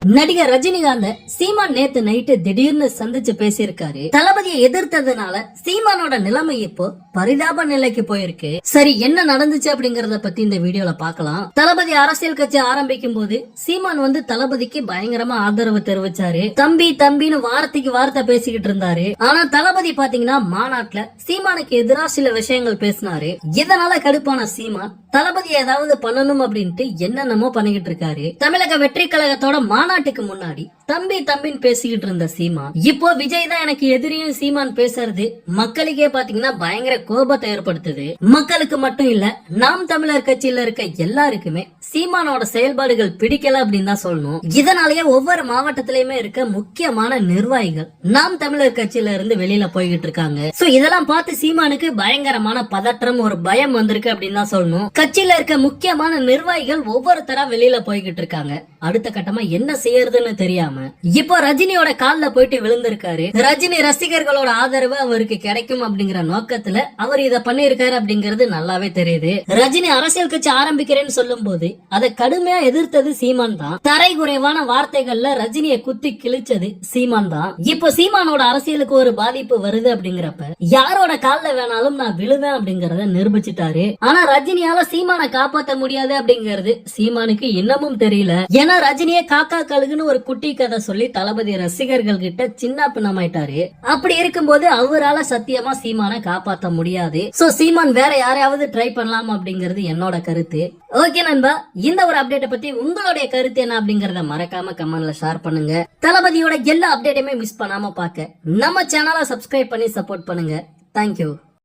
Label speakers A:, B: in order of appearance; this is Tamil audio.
A: நடிகர் ரஜினிகாந்த சீமான் நேத்து நைட்டு திடீர்னு சந்திச்சு பேசியிருக்காரு. தளபதியை எதிர்த்ததுனால சீமானோட நிலைமை இப்போ பரிதாப நிலைக்கு போயிருக்கு. சரி, என்ன நடந்துச்சு அப்படிங்கறத பத்தி இந்த வீடியோல பாக்கலாம். தளபதி அரசியல் கட்சி ஆரம்பிக்கும் போது சீமான் தளபதிக்கு பயங்கரமா ஆதரவு தெரிவிச்சாரு. தம்பி தம்பின்னு வார்த்தைக்கு வார்த்தை பேசிக்கிட்டு இருந்தாரு. ஆனா தளபதி பாத்தீங்கன்னா மாநாட்டுல சீமானுக்கு எதிராக சில விஷயங்கள் பேசினாரு. இதனால கடுப்பான சீமான் தளபதி ஏதாவது பண்ணணும் அப்படின்ட்டு என்னென்னமோ பண்ணிக்கிட்டு இருக்காரு. தமிழக வெற்றி கழகத்தோட மாநாட்டுக்கு முன்னாடி தம்பி தம்பின்னு பேசிக்கிட்டு இருந்த சீமான் இப்போ விஜய் தான் எனக்கு எதிரியும் சீமான் பேசுறது மக்களுக்கே பாத்தீங்கன்னா பயங்கர கோபத்தை ஏற்படுத்துது. மக்களுக்கு மட்டும் இல்ல, நாம் தமிழர் கட்சியில இருக்க எல்லாருக்குமே சீமானோட செயல்பாடுகள் பிடிக்கல அப்படின்னு தான் சொல்லணும். இதனாலேயே ஒவ்வொரு மாவட்டத்திலயுமே இருக்க முக்கியமான நிர்வாகிகள் நாம் தமிழர் கட்சியில இருந்து வெளியில போய்கிட்டு இருக்காங்க. சோ இதெல்லாம் பார்த்து சீமானுக்கு பயங்கரமான பதற்றம், ஒரு பயம் வந்திருக்கு அப்படின்னு தான் சொல்லணும். கட்சியில இருக்க முக்கியமான நிர்வாகிகள் ஒவ்வொருத்தரா வெளியில போய்கிட்டு இருக்காங்க. அடுத்த கட்டமா என்ன செய்யறதுன்னு தெரியாம இப்போ ரஜினியோட கால்ல போயிட்டு விழுந்திருக்காரு. ரஜினி ரசிகர்களோட ஆதரவு அவருக்கு கிடைக்கும் அப்படிங்கிற நோக்கத்துல அவர் இத பண்ணிருக்காரு அப்படிங்கறது நல்லாவே தெரியுது. ரஜினி அரசியல் கட்சி ஆரம்பிக்கிறேன்னு சொல்லும் போது அதை கடுமையா எதிர்த்தது சீமான் தான். தரை குறைவான வார்த்தைகள்ல ரஜினியை குத்தி கிழிச்சது சீமான் தான். இப்போ சீமானோட அரசியலுக்கு ஒரு பாதிப்பு வருது அப்படிங்கிறப்ப யாரோட கால்ல வேணாலும் நான் விழுவேன் அப்படிங்கறத நிரூபிச்சுட்டாரு. ஆனா ரஜினியால சீமானை காப்பாற்ற முடியாது அப்படிங்கறது சீமானுக்கு இன்னமும் தெரியல. ஏன்னா ரஜினியே காக்கா கழுகுன்னு ஒரு குட்டி கதை சொல்லி தளபதி ரசிகர்கள் கிட்ட சின்ன பின்னமாயிட்டாரு. அப்படி இருக்கும்போது அவரால சத்தியமா சீமானை காப்பாற்ற முடியாது. சோ சீமான் வேற யாரையாவது ட்ரை பண்ணலாம் அப்படிங்கறது என்னோட கருத்து. ஓகே நண்பா, இந்த ஒரு அப்டேட்டை பத்தி உங்களுடைய கருத்து என்ன அப்படிங்கறத மறக்காம கமெண்ட்ல ஷேர் பண்ணுங்க. தளபதியோட எல்லா அப்டேட்டையுமே மிஸ் பண்ணாம பாக்க நம்ம சேனலை சப்ஸ்கிரைப் பண்ணி சப்போர்ட் பண்ணுங்க. தேங்க்யூ.